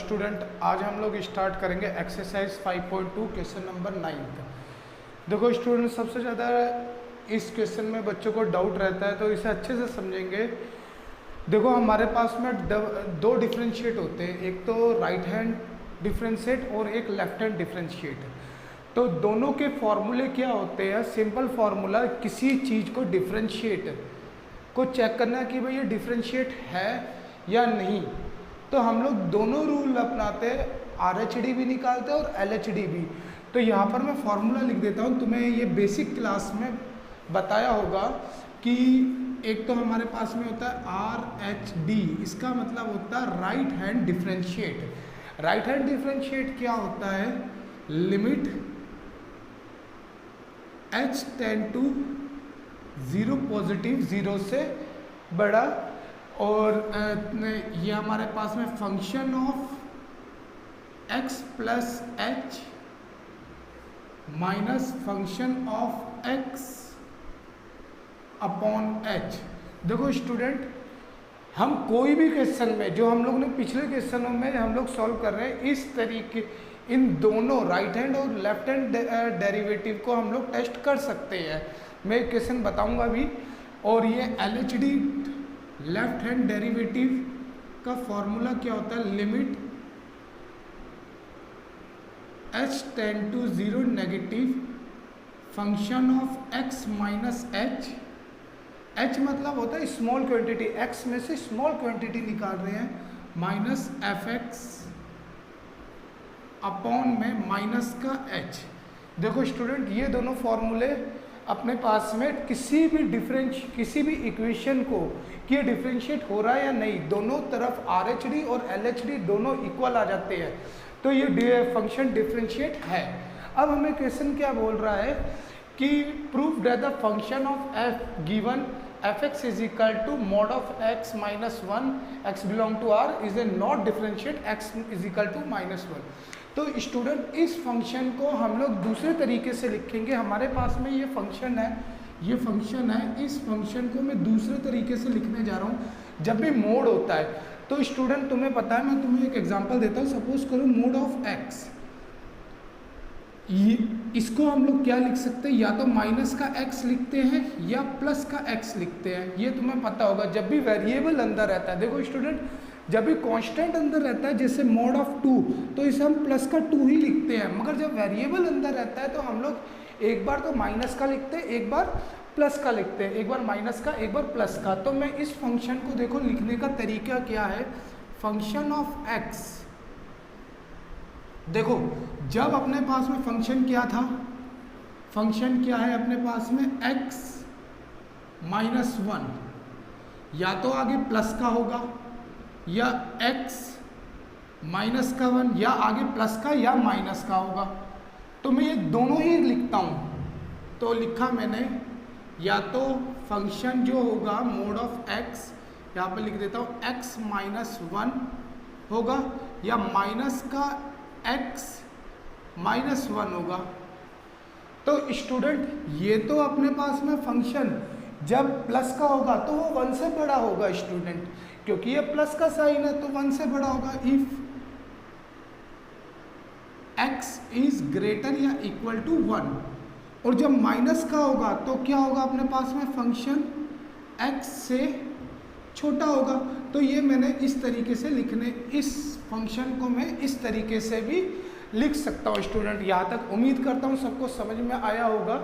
Student, आज हम लोग स्टार्ट करेंगे एक्सरसाइज 5.2 क्वेश्चन नंबर 9। देखो स्टूडेंट, सबसे ज़्यादा इस क्वेश्चन में बच्चों को डाउट रहता है, तो इसे अच्छे से समझेंगे। देखो हमारे पास में दो डिफरेंशिएट होते हैं, एक तो राइट हैंड डिफरेंशिएट और एक लेफ्ट हैंड डिफरेंशिएट। तो दोनों के फॉर्मूले क्या होते हैं? सिंपल फार्मूला, किसी चीज़ को डिफरेंशिएट को चेक करना कि भाई ये डिफरेंशिएट है या नहीं। तो हम लोग दोनों रूल अपनाते हैं, RHD भी निकालते हैं और LHD भी। तो यहाँ पर मैं फार्मूला लिख देता हूँ, तुम्हें ये बेसिक क्लास में बताया होगा कि एक तो हमारे पास में होता है RHD, इसका मतलब होता है right hand differentiate. Right hand differentiate क्या होता है? Limit h tend to 0 positive, 0 से बड़ा, और ये हमारे पास में function of x plus h minus function of x upon h। देखो स्टूडेंट, हम कोई भी क्वेश्चन में, जो हम लोग ने पिछले क्वेश्चनों में हम लोग सॉल्व कर रहे हैं, इस तरीके इन दोनों राइट हैंड और लेफ्ट हैंड डेरिवेटिव को हम लोग टेस्ट कर सकते हैं। मैं एक क्वेश्चन बताऊंगा भी। और ये LHD लेफ्ट हैंड डेरिवेटिव का फॉर्मूला क्या होता है? Limit h tend to 0 negative function of x minus h। h मतलब होता है स्मॉल क्वांटिटी, x में से स्मॉल क्वांटिटी निकाल रहे हैं, माइनस fx अपॉन में माइनस का h। देखो स्टूडेंट, ये दोनों फॉर्मूले अपने पास में किसी भी इक्वेशन को कि ये डिफरेंशिएट हो रहा है या नहीं, दोनों तरफ RHD और LHD दोनों इक्वल आ जाते हैं, तो ये फंक्शन डिफरेंशिएट है। अब हमें क्वेश्चन क्या बोल रहा है कि prove that the function of f given fx is equal to mod of x minus 1 x belong to R is a not differentiate x is equal to minus 1। तो student, इस फंक्शन को हम लोग दूसरे तरीके से लिखेंगे। हमारे पास में ये फंक्शन है, इस फंक्शन को मैं दूसरे तरीके से लिखने जा रहा हूँ। जब भी मोड होता है तो स्टूडेंट तुम्हें पता है, मैं तुम्हें एक एग्जांपल देता हूँ। सपोज करो मोड ऑफ x, इसको हम लोग क्या लिख सकते हैं? या तो माइनस का x लिखते हैं या प्लस का x लिखते हैं। ये तुम्हें पता होगा। जब भी वेरिएबल अंदर रहता है, देखो स्टूडेंट, जब भी कांस्टेंट अंदर रहता है, जैसे मोड ऑफ 2, तो इसे हम प्लस का 2 ही लिखते हैं। मगर जब वेरिएबल अंदर रहता है तो हम लोग एक बार तो माइनस का लिखते हैं, एक बार प्लस का लिखते हैं, एक बार माइनस का, एक बार प्लस का। तो मैं इस फंक्शन को देखो लिखने का तरीका क्या है? फंक्शन ऑफ x, देखो जब अपने पास में फंक्शन क्या था? फंक्शन क्या है अपने पास में? x माइनस 1, या तो आगे प्लस का होगा या x माइनस का 1, या आगे प्लस का या माइनस का होगा। तो मैं ये दोनों ही लिखता हूँ। तो लिखा मैंने, या तो फंक्शन जो होगा मोड ऑफ x, यहाँ पर लिख देता हूँ x माइनस 1 होगा, या माइनस का x माइनस 1 होगा। तो स्टूडेंट, ये तो अपने पास में फंक्शन जब प्लस का होगा तो वो 1 से बड़ा होगा स्टूडेंट, क्योंकि ये प्लस का साइन है तो 1 से बड़ा होगा। इफ x इज ग्रेटर या इक्वल टू 1, और जब माइनस का होगा तो क्या होगा अपने पास में? फंक्शन x से छोटा होगा। तो ये मैंने इस तरीके से इस फंक्शन को मैं इस तरीके से भी लिख सकता हूँ। स्टूडेंट, यहाँ तक उम्मीद करता हूँ सबको समझ में आया होगा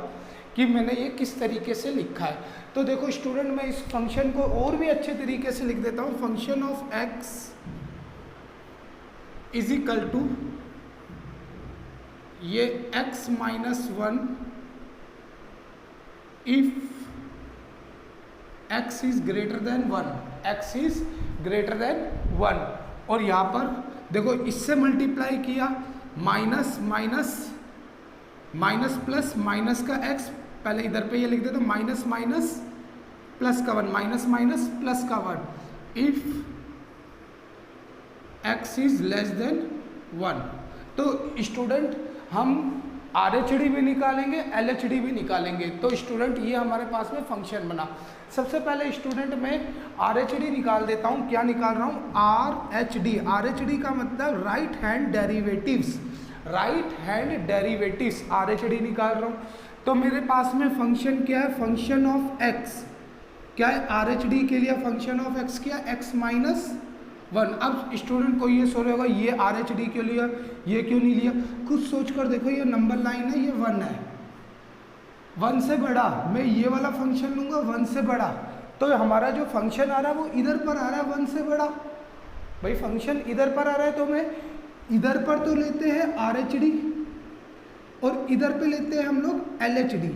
कि मैंने ये किस तरीके से लिखा है। तो देखो स्टूडेंट, मैं इस फंक्शन को और भी अच्छे तरीके से लिख देता हूँ। Function of x is equal to ये x minus 1 if x is greater than 1, x is greater than 1। और यहाँ पर देखो इससे मल्टीप्लाई किया, minus minus minus plus minus का x, पहले इधर पे ये लिख देता हूँ, माइनस माइनस प्लस का 1, माइनस माइनस प्लस का 1 if x is less than 1। तो स्टूडेंट, हम RHD भी निकालेंगे, LHD भी निकालेंगे। तो स्टूडेंट ये हमारे पास में फंक्शन बना। सबसे पहले स्टूडेंट मैं RHD निकाल देता हूँ। क्या निकाल रहा हूँ? RHD। RHD का मतलब right hand derivatives, right hand derivatives RHD निकाल रहा हूँ। तो मेरे पास में फंक्शन क्या है? फंक्शन ऑफ एक्स क्या है? RHD के लिए फंक्शन ऑफ एक्स क्या? x minus 1। अब स्टूडेंट को ये सोच होगा ये RHD क्यों लिया, ये क्यों नहीं लिया? खुद सोच कर देखो, ये नंबर लाइन है, ये 1 है, 1 से बड़ा मैं ये वाला फंक्शन लूँगा 1 से बड़ा, तो हमारा जो फंक्शन आ रहा है वो इधर पर आ रहा है 1 से बड़ा। भाई फंक्शन इधर पर आ रहा है तो मैं इधर पर तो लेते हैं RHD और इधर पे लेते हैं हम लोग LHD।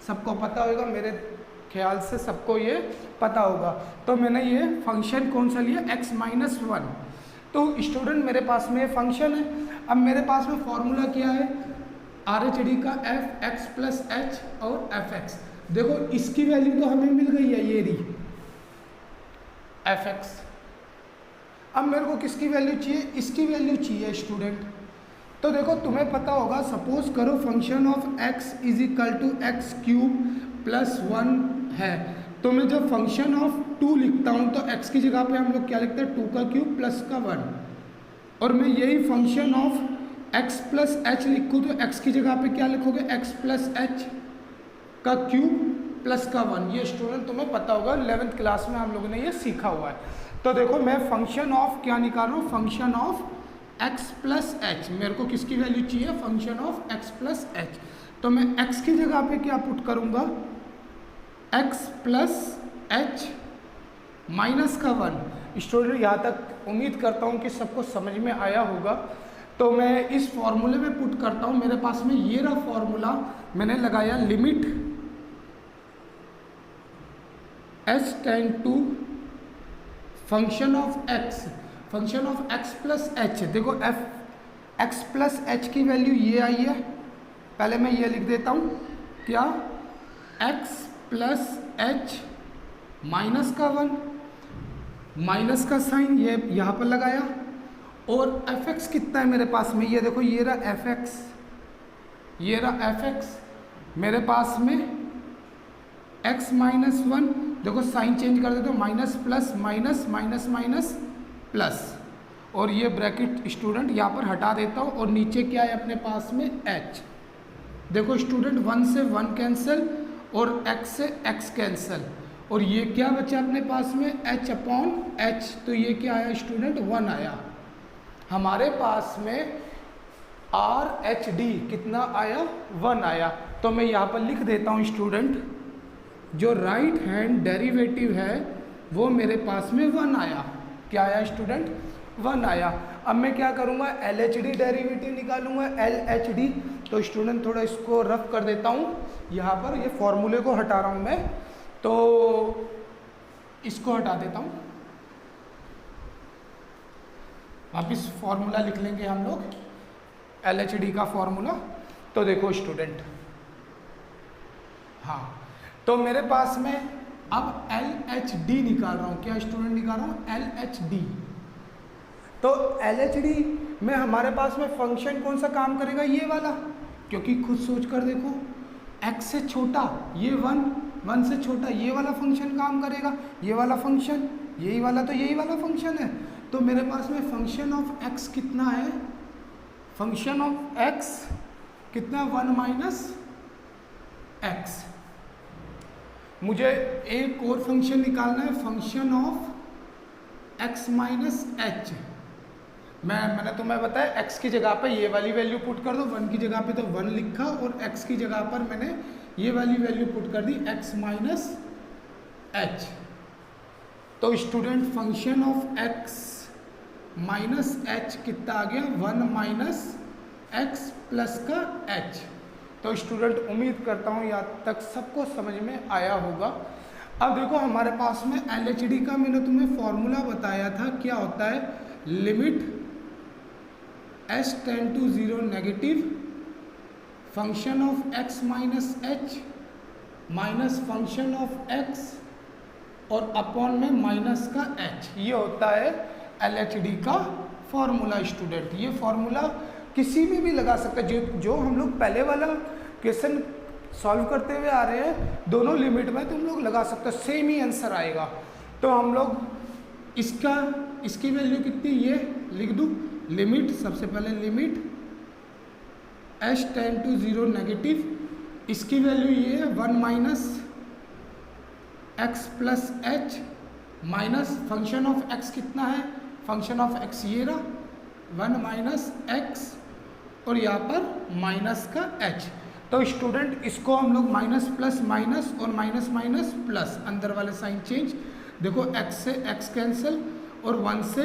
सबको पता होगा, मेरे ख्याल से सबको ये पता होगा। तो मैंने ये फंक्शन कौन सा लिया? x minus 1। तो स्टूडेंट मेरे पास में फंक्शन है। अब मेरे पास में फॉर्मूला क्या है RHD का? fx प्लस h और fx। देखो इसकी वैल्यू तो हमें मिल गई है, ये रही fx। अब मेरे को किसकी वैल्यू चाहिए? इसकी वैल्यू चाहिए स्टूडेंट। तो देखो तुम्हें पता होगा, सपोज करो function of x is equal to x cube plus 1 है, तो मैं जब फंक्शन ऑफ 2 लिखता हूँ तो x की जगह पे हम लोग क्या लिखते हैं? 2 का क्यूब प्लस का 1। और मैं यही function of x plus h लिखूँ तो x की जगह पे क्या लिखोगे? x प्लस h का क्यूब प्लस का 1। ये स्टूडेंट तुम्हें पता होगा, 11th क्लास में हम लोगों ने ये सीखा हुआ है। तो देखो मैं फंक्शन ऑफ क्या निकाल रहा हूँ? Function of x plus h। मेरे को किसकी वैल्यू चाहिए? Function of x plus h। तो मैं x की जगह पे क्या पुट करूँगा? x प्लस h माइनस का 1। स्टूडेंट यहाँ तक उम्मीद करता हूँ कि सबको समझ में आया होगा। तो मैं इस फॉर्मूले में पुट करता हूँ। मेरे पास में ये रहा फॉर्मूला, मैंने लगाया limit h tend to function of x, function of x plus h। देखो x प्लस h की वैल्यू ये आई है, पहले मैं ये लिख देता हूँ क्या? x प्लस h माइनस का 1, माइनस का साइन ये यहाँ पर लगाया। और fx कितना है मेरे पास में? ये देखो ये रहा fx, ये रहा fx। मेरे पास में x माइनस 1, देखो साइन चेंज कर देते हो, minus plus minus minus minus plus, और ये ब्रैकेट स्टूडेंट यहाँ पर हटा देता हूँ। और नीचे क्या है अपने पास में? h। देखो स्टूडेंट 1 से 1 कैंसिल और x से x कैंसिल, और ये क्या बचा अपने पास में? h upon h। तो ये क्या आया स्टूडेंट? 1 आया। हमारे पास में RHD कितना आया? 1 आया। तो मैं यहाँ पर लिख देता हूँ स्टूडेंट, जो राइट हैंड डेरिवेटिव है वो मेरे पास में 1 आया। क्या आया स्टूडेंट? 1 आया। अब मैं क्या करूँगा? LHD डेरिवेटिव निकालूंगा, LHD। तो स्टूडेंट थोड़ा इसको रफ कर देता हूँ, यहाँ पर ये फॉर्मूले को हटा रहा हूँ मैं, तो इसको हटा देता हूँ। वापिस फॉर्मूला लिख लेंगे हम लोग, LHD का फॉर्मूला। तो देखो स्टूडेंट, हाँ, तो मेरे पास में अब LHD निकाल रहा हूँ। क्या स्टूडेंट निकाल रहा हूँ? LHD। तो LHD में हमारे पास में फंक्शन कौन सा काम करेगा? ये वाला, क्योंकि खुद सोच कर देखो, x से छोटा ये 1, 1 से छोटा ये वाला फंक्शन काम करेगा, ये वाला फंक्शन, यही वाला, तो यही वाला फंक्शन है। तो मेरे पास में फंक्शन ऑफ x कितना है? फंक्शन ऑफ x कितना? 1 माइनस x। मुझे एक और फंक्शन निकालना है, function of x minus h। मैंने तुम्हें बताया x की जगह पे ये वाली वैल्यू पुट कर दो, 1 की जगह पे तो 1 लिखा, और x की जगह पर मैंने ये वाली वैल्यू पुट कर दी, x माइनस h। तो student function of x minus h कितना आ गया? 1 माइनस x प्लस का h। तो स्टूडेंट उम्मीद करता हूँ यहाँ तक सबको समझ में आया होगा। अब देखो हमारे पास में LHD का मैंने तुम्हें फॉर्मूला बताया था, क्या होता है? Limit h tend to 0 negative function of x minus h minus function of x और अपॉन में माइनस का h। ये होता है LHD का फॉर्मूला स्टूडेंट। ये फॉर्मूला किसी में भी लगा सकते हैं। जो हम लोग पहले वाला क्वेश्चन सॉल्व करते हुए आ रहे हैं, दोनों लिमिट में तुम लोग लगा सकते हो, सेम ही आंसर आएगा। तो हम लोग इसकी वैल्यू कितनी, ये लिख दूँ, लिमिट, सबसे पहले limit h tend to 0 negative, इसकी वैल्यू ये है 1 minus x plus h minus function of x कितना है, फंक्शन ऑफ x ये रहा 1 माइनस एक्स और यहाँ पर माइनस का h। तो स्टूडेंट इसको हम लोग माइनस प्लस माइनस और माइनस माइनस प्लस, अंदर वाले साइन चेंज, देखो x से x कैंसिल और 1 से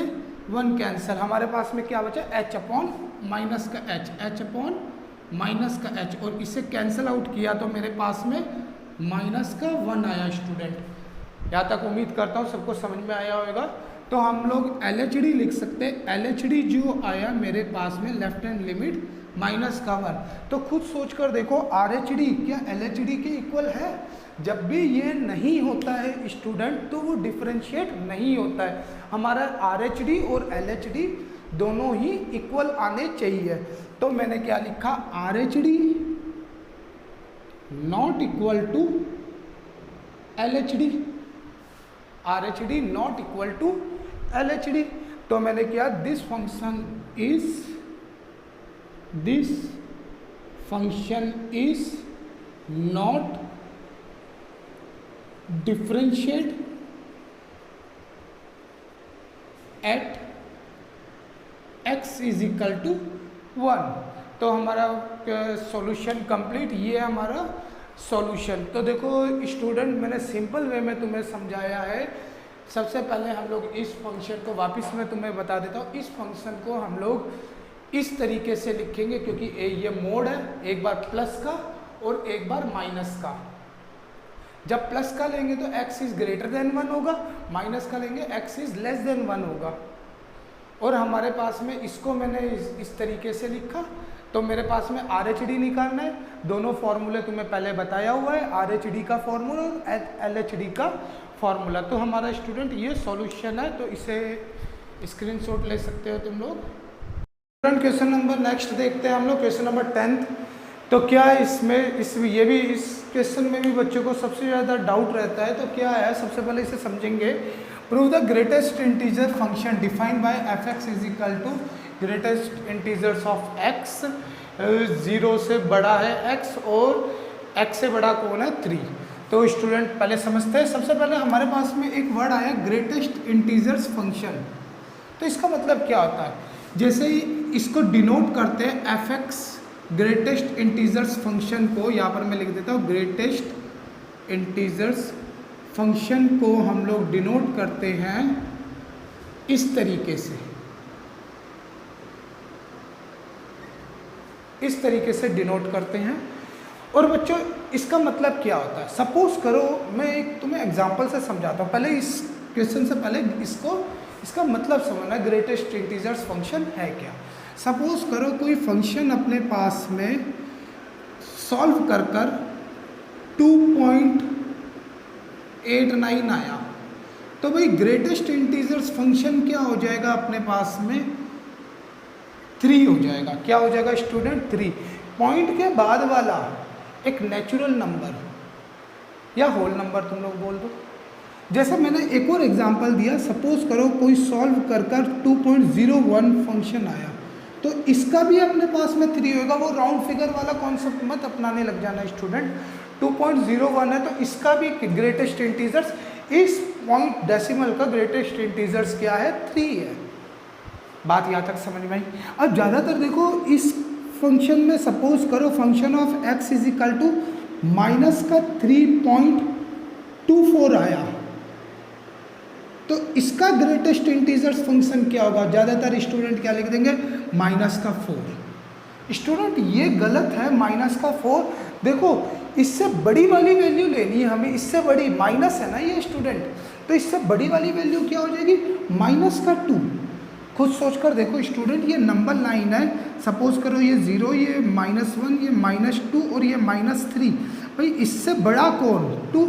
1 कैंसिल, हमारे पास में क्या बचा, h अपॉन माइनस का h, h अपॉन माइनस का h, और इसे कैंसिल आउट किया तो मेरे पास में माइनस का 1 आया। स्टूडेंट यहाँ तक उम्मीद करता हूँ सबको समझ में आया होगा। तो हम लोग LHD लिख सकते हैं, LHD जो आया मेरे पास में लेफ्ट हैंड लिमिट माइनस का 1। तो खुद सोच कर देखो RHD क्या LHD के इक्वल है, जब भी ये नहीं होता है स्टूडेंट तो वो डिफरेंशिएट नहीं होता है। हमारा RHD और LHD दोनों ही इक्वल आने चाहिए। तो मैंने क्या लिखा, RHD not equal to LHD, RHD not equal to LHD। तो मैंने क्या, this function is not differentiate at x is equal to 1। तो हमारा सॉल्यूशन कंप्लीट, ये है हमारा सॉल्यूशन। तो देखो स्टूडेंट मैंने सिंपल वे में तुम्हें समझाया है। सबसे पहले हम लोग इस फंक्शन को वापस मैं तुम्हें बता देता हूँ, इस फंक्शन को हम लोग इस तरीके से लिखेंगे क्योंकि ये मोड है, एक बार प्लस का और एक बार माइनस का। जब प्लस का लेंगे तो x इज ग्रेटर देन 1 होगा, माइनस का लेंगे x इज लेस देन 1 होगा। और हमारे पास में इसको मैंने इस तरीके से लिखा। तो मेरे पास में RHD निकालना है, दोनों फॉर्मूले तुम्हें पहले बताया हुआ है, RHD का फॉर्मूला और LHD का फॉर्मूला। तो हमारा स्टूडेंट ये सॉल्यूशन है, तो इसे स्क्रीनशॉट ले सकते हो तुम लोग। स्टूडेंट क्वेश्चन नंबर नेक्स्ट देखते हैं हम लोग, क्वेश्चन नंबर 10th। तो क्या ये भी इस क्वेश्चन में भी बच्चों को सबसे ज़्यादा डाउट रहता है। तो क्या है, सबसे पहले इसे समझेंगे। Prove the greatest integer function defined by fx is equal to greatest integers of x, 0 से बड़ा है x और x से बड़ा कौन है, 3। तो स्टूडेंट पहले समझते हैं। सबसे पहले हमारे पास में एक वर्ड आया ग्रेटेस्ट इंटीजर्स फंक्शन। तो इसका मतलब क्या होता है, जैसे ही इसको डिनोट करते हैं fx ग्रेटेस्ट इंटीजर्स फंक्शन को, यहाँ पर मैं लिख देता हूँ ग्रेटेस्ट इंटीजर्स फंक्शन को हम लोग डिनोट करते हैं इस तरीके से, इस तरीके से डिनोट करते हैं। और बच्चों इसका मतलब क्या होता है, सपोज करो मैं एक तुम्हें एग्जांपल से समझाता हूँ। पहले इस क्वेश्चन से पहले इसका मतलब समझना, ग्रेटेस्ट इंटीजर्स फंक्शन है क्या। सपोज करो कोई फंक्शन अपने पास में सॉल्व कर 2.89 आया, तो भाई ग्रेटेस्ट इंटीजर्स फंक्शन क्या हो जाएगा, अपने पास में 3 हो जाएगा। क्या हो जाएगा स्टूडेंट, 3। पॉइंट के बाद वाला एक नेचुरल नंबर या होल नंबर तुम लोग बोल दो। जैसे मैंने एक और एग्जांपल दिया, सपोज करो कोई सॉल्व कर 2.01 फंक्शन आया, तो इसका भी अपने पास में 3 होगा। वो राउंड फिगर वाला कॉन्सेप्ट मत अपनाने लग जाना स्टूडेंट। 2.01 है तो इसका भी ग्रेटेस्ट इंटीजर्स, इस पॉइंट डेसिमल का ग्रेटेस्ट इंटीजर्स क्या है, 3 है। बात यहाँ तक समझ में आई। अब ज़्यादातर देखो इस फंक्शन में सपोज करो function of x is equal to minus का 3.24 आया, तो इसका ग्रेटेस्ट इंटीजर्स फंक्शन क्या होगा, ज़्यादातर स्टूडेंट क्या लिख देंगे, माइनस का 4। स्टूडेंट ये गलत है, माइनस का 4। देखो इससे बड़ी वाली वैल्यू लेनी है हमें, इससे बड़ी माइनस है ना ये स्टूडेंट, तो इससे बड़ी वाली वैल्यू क्या हो जाएगी, माइनस का 2। खुद सोचकर देखो स्टूडेंट, ये नंबर लाइन है, सपोज करो ये 0, ये -1, ये -2 और ये -3। भाई इससे बड़ा कौन, 2।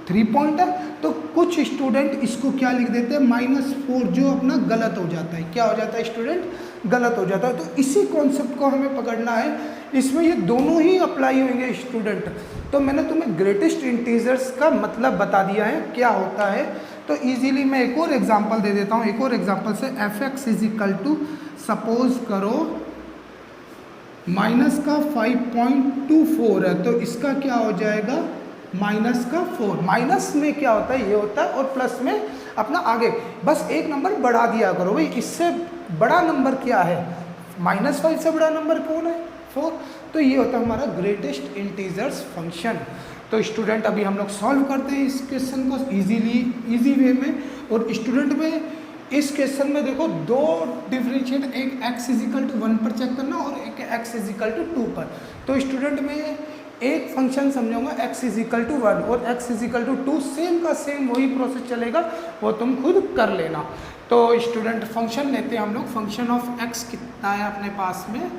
3 पॉइंट है, तो कुछ स्टूडेंट इसको क्या लिख देते हैं -4, जो अपना गलत हो जाता है। क्या हो जाता है स्टूडेंट? गलत हो जाता है। तो इसी कॉन्सेप्ट को हमें पकड़ना है, इसमें ये दोनों ही अप्लाई होंगे स्टूडेंट। तो मैंने तुम्हें ग्रेटेस्ट इंटीजर्स का मतलब बता दिया है क्या होता है। तो इजीली मैं एक और एग्जांपल दे देता हूँ। एक और एग्जांपल से f(x) = सपोज करो माइनस का 5.24 है, तो इसका क्या हो जाएगा -4। माइनस में क्या होता है, ये होता है, और प्लस में अपना आगे बस एक नंबर बढ़ा दिया करो भाई। इससे बड़ा नंबर क्या है? -5 से बड़ा नंबर कौन है? 4। तो ये होता है हमारा ग्रेटेस्ट इंटीजर्स फंक्शन। तो स्टूडेंट अभी हम लोग सॉल्व करते हैं इस क्वेश्चन को इजी वे में। और स्टूडेंट में इस क्वेश्चन में देखो दो डिफरेंशिएट, एक x = 1 पर चेक करना और एक x = 2 पर। तो स्टूडेंट में एक फंक्शन समझाऊंगा x = 1 और x = 2, सेम का सेम वही प्रोसेस चलेगा, वो तुम खुद कर लेना। तो स्टूडेंट फंक्शन लेते हैं हम लोग। फंक्शन ऑफ x कितना है अपने पास में?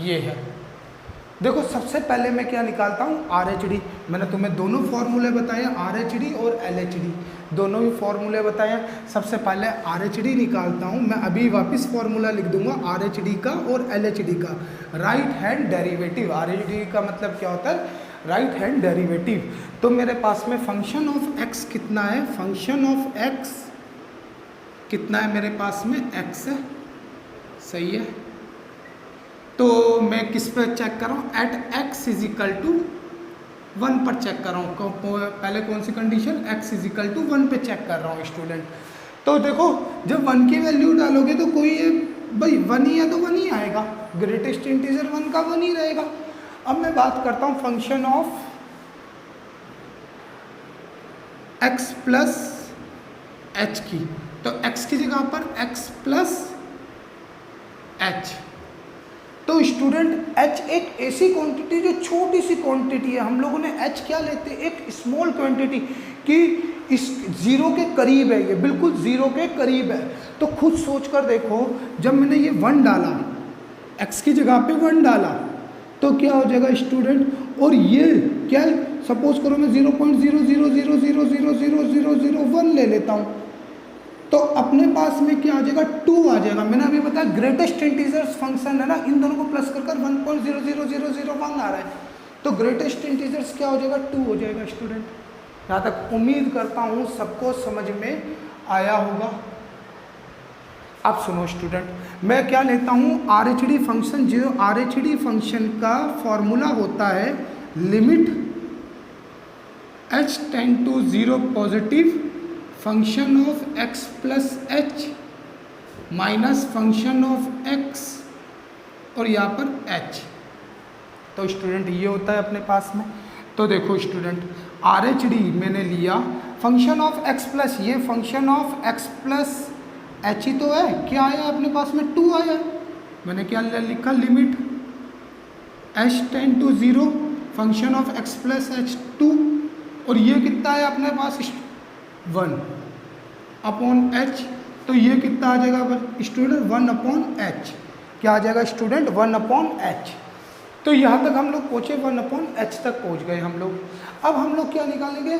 ये है। देखो सबसे पहले मैं क्या निकालता हूँ? RH(D). मैंने तुम्हें दोनों फॉर्मूले बताए, RH(D) और LH(D), दोनों ही फॉर्मूले बताए। सबसे पहले RH(D) निकालता हूँ मैं। अभी वापस फॉर्मूला लिख दूंगा RH(D) का और LH(D) का। Right hand derivative. RH(D) का मतलब क्या होता है? Right hand derivative. तो मेरे पास में फंक्शन ऑफ x कितना है? फंक्शन ऑफ x कितना है मेरे पास में? x है, सही है। तो मैं किस पे चेक कर रहा हूँ? एट x = 1 पर चेक कर रहा हूँ। पहले कौन सी कंडीशन? x = 1 पे चेक कर रहा हूँ स्टूडेंट। तो देखो जब 1 की वैल्यू डालोगे तो कोई भाई 1 ही है तो 1 ही आएगा। ग्रेटेस्ट इंटीजर 1 का 1 ही रहेगा। अब मैं बात करता हूँ फंक्शन ऑफ x + h की। तो x की जगह पर x + h। तो स्टूडेंट h एक ऐसी क्वांटिटी जो छोटी सी क्वांटिटी है। हम लोगों ने h क्या लेते हैं? एक स्मॉल क्वांटिटी कि इस 0 के करीब है, ये बिल्कुल 0 के करीब है। तो खुद सोच कर देखो, जब मैंने ये 1 डाला, x की जगह पे 1 डाला, तो क्या हो जाएगा स्टूडेंट? और ये क्या, सपोज करो मैं 0.0000000001 ले लेता हूँ, तो अपने पास में क्या आ जाएगा? 2 आ जाएगा। मैंने अभी बताया ग्रेटेस्ट इंटीजर्स फंक्शन है ना, इन दोनों को प्लस कर 1.00001 आ रहा है। तो ग्रेटेस्ट इंटीजर्स क्या हो जाएगा? 2 हो जाएगा स्टूडेंट। यहाँ तक उम्मीद करता हूँ सबको समझ में आया होगा। अब सुनो स्टूडेंट, मैं क्या लेता हूँ? RH(D) function. जो RH(D) फंक्शन का फॉर्मूला होता है limit h tend to 0 positive function of x + h minus function of x और यहाँ पर h। तो स्टूडेंट ये होता है अपने पास में। तो देखो स्टूडेंट, RH(D) मैंने लिया, फंक्शन ऑफ x + ये फंक्शन ऑफ x + h ही तो है। क्या आया अपने पास में? 2 आया। मैंने क्या लिखा? Limit h tend to 0 function of x + h 2। और ये कितना है अपने पास? 1/h। तो ये कितना आ जाएगा स्टूडेंट? 1/h। क्या आ जाएगा स्टूडेंट? 1/h। तो यहाँ तक हम लोग पहुँचे, 1/h तक पहुँच गए हम लोग। अब हम लोग क्या निकालेंगे?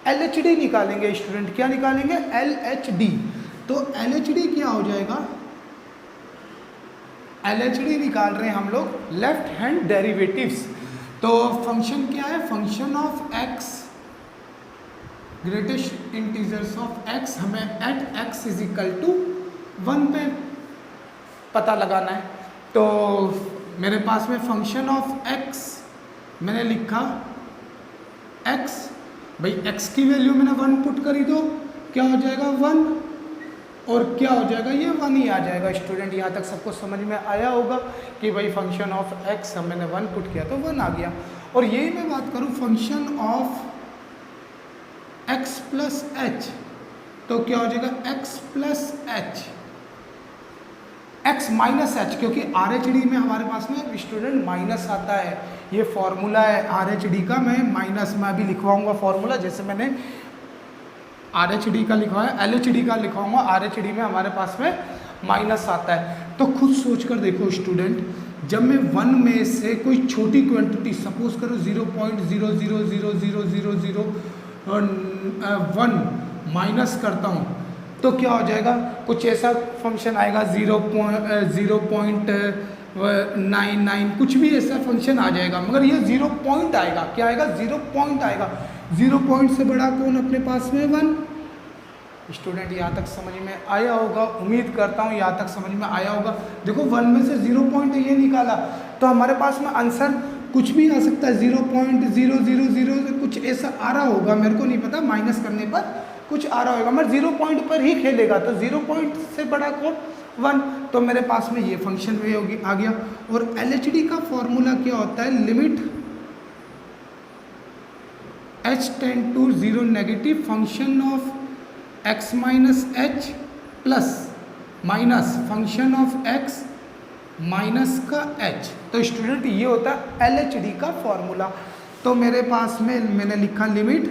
LHD निकालेंगे स्टूडेंट। क्या निकालेंगे? LHD। तो LHD क्या हो जाएगा? LHD निकाल रहे हैं हम लोग लेफ्ट हैंड डेरिवेटिव्स। तो फंक्शन क्या है? Function of x, greatest integers of x, हमें एट x = 1 पे पता लगाना है। तो मेरे पास में फंक्शन ऑफ x मैंने लिखा x, भाई x की वैल्यू मैंने 1 पुट करी, तो क्या हो जाएगा? 1। और क्या हो जाएगा? ये 1 ही आ जाएगा स्टूडेंट। यहाँ तक सबको समझ में आया होगा कि भाई फंक्शन ऑफ x मैंने 1 पुट किया तो 1 आ गया। और यही मैं बात करूँ फंक्शन ऑफ x + h, तो क्या हो जाएगा? x + h, x - h, क्योंकि RH(D) में हमारे पास में स्टूडेंट माइनस आता है। ये फॉर्मूला है RH(D) का। मैं माइनस में अभी लिखवाऊंगा फॉर्मूला, जैसे मैंने RH(D) का लिखवाया, LHD का लिखवाऊंगा। RH(D) में हमारे पास में माइनस आता है। तो खुद सोच कर देखो स्टूडेंट, जब मैं 1 में से कोई छोटी क्वांटिटी सपोज करो 0.0000001 माइनस करता हूँ तो क्या हो जाएगा, कुछ ऐसा फंक्शन आएगा 0.99 कुछ भी ऐसा फंक्शन आ जाएगा, मगर ये 0 पॉइंट आएगा। क्या आएगा? 0 पॉइंट आएगा। 0 पॉइंट से बड़ा कौन अपने पास में? 1। स्टूडेंट यहाँ तक समझ में आया होगा, उम्मीद करता हूँ यहाँ तक समझ में आया होगा। देखो 1 में से 0 पॉइंट ये निकाला तो हमारे पास में आंसर कुछ भी आ सकता है, 0.000 कुछ ऐसा आ रहा होगा, मेरे को नहीं पता, माइनस करने पर कुछ आ रहा होगा, मगर 0 पॉइंट पर ही खेलेगा। तो 0 पॉइंट से बड़ा कौन? 1। तो मेरे पास में ये फंक्शन वे होगी आ गया। और LHD का फॉर्मूला क्या होता है? Limit h tend to 0 negative function of x minus h plus minus function of x minus का h। तो स्टूडेंट ये होता है LHD का फॉर्मूला। तो मेरे पास में मैंने लिखा limit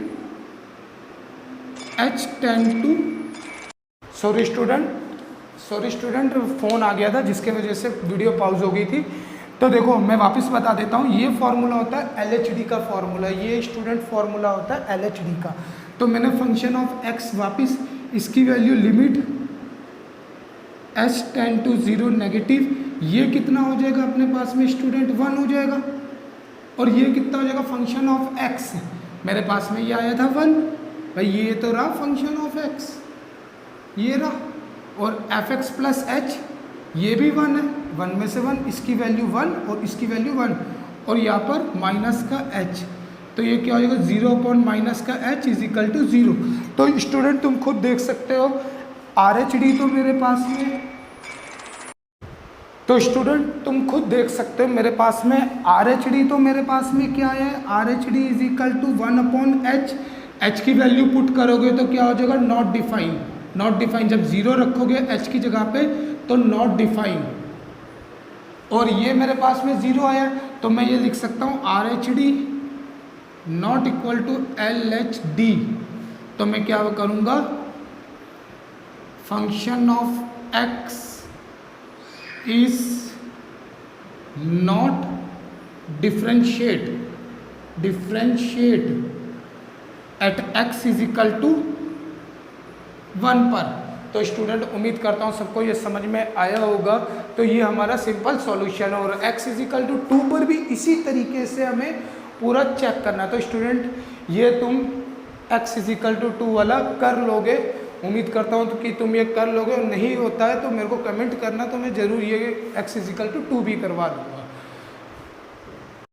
h tend to, sorry student phone आ गया था जिसके वजह से वीडियो पॉज हो गई थी। तो देखो मैं वापस बता देता हूँ, ये फॉर्मूला होता है LHD का फॉर्मूला, ये स्टूडेंट फॉर्मूला होता है LHD का। तो मैंने फंक्शन ऑफ x वापस इसकी value limit h tend to 0 negative, ये कितना हो जाएगा अपने पास में स्टूडेंट? 1 हो जाएगा। और ये कितना हो जाएगा? फंक्शन ऑफ x, मेरे पास में ये आया था 1, भाई ये तो रहा फंक्शन ऑफ x, ये रहा। और fx प्लस h ये भी 1 है, 1 में से 1, इसकी वैल्यू 1 और इसकी वैल्यू 1, और यहाँ पर माइनस का h, तो ये क्या हो जाएगा? 0 अपॉन माइनस का h इज इक्वल टू 0। तो स्टूडेंट तुम खुद देख सकते हो RHD तो मेरे पास में, तो स्टूडेंट तुम खुद देख सकते हो मेरे पास में RHD तो मेरे पास में क्या है? RHD is equal to 1 upon h, h की वैल्यू पुट करोगे तो क्या हो जाएगा? Not define. नॉट डिफाइन जब 0 रखोगे h की जगह पे तो नॉट डिफाइन, और ये मेरे पास में 0 आया तो मैं ये लिख सकता हूँ RHD not equal to LHD। तो मैं क्या करूँगा? Function of x is not differentiate at x is equal to 1 पर। तो स्टूडेंट उम्मीद करता हूँ सबको ये समझ में आया होगा। तो ये हमारा सिंपल सॉल्यूशन है, और x इज इक्वल टू 2 पर भी इसी तरीके से हमें पूरा चेक करना है। तो स्टूडेंट ये तुम x इज इक्वल टू 2 वाला कर लोगे, उम्मीद करता हूँ तो कि तुम ये कर लोगे, और नहीं होता है तो मेरे को कमेंट करना, तो मैं ज़रूर ये x इज इक्वल टू 2 भी करवा दूँ।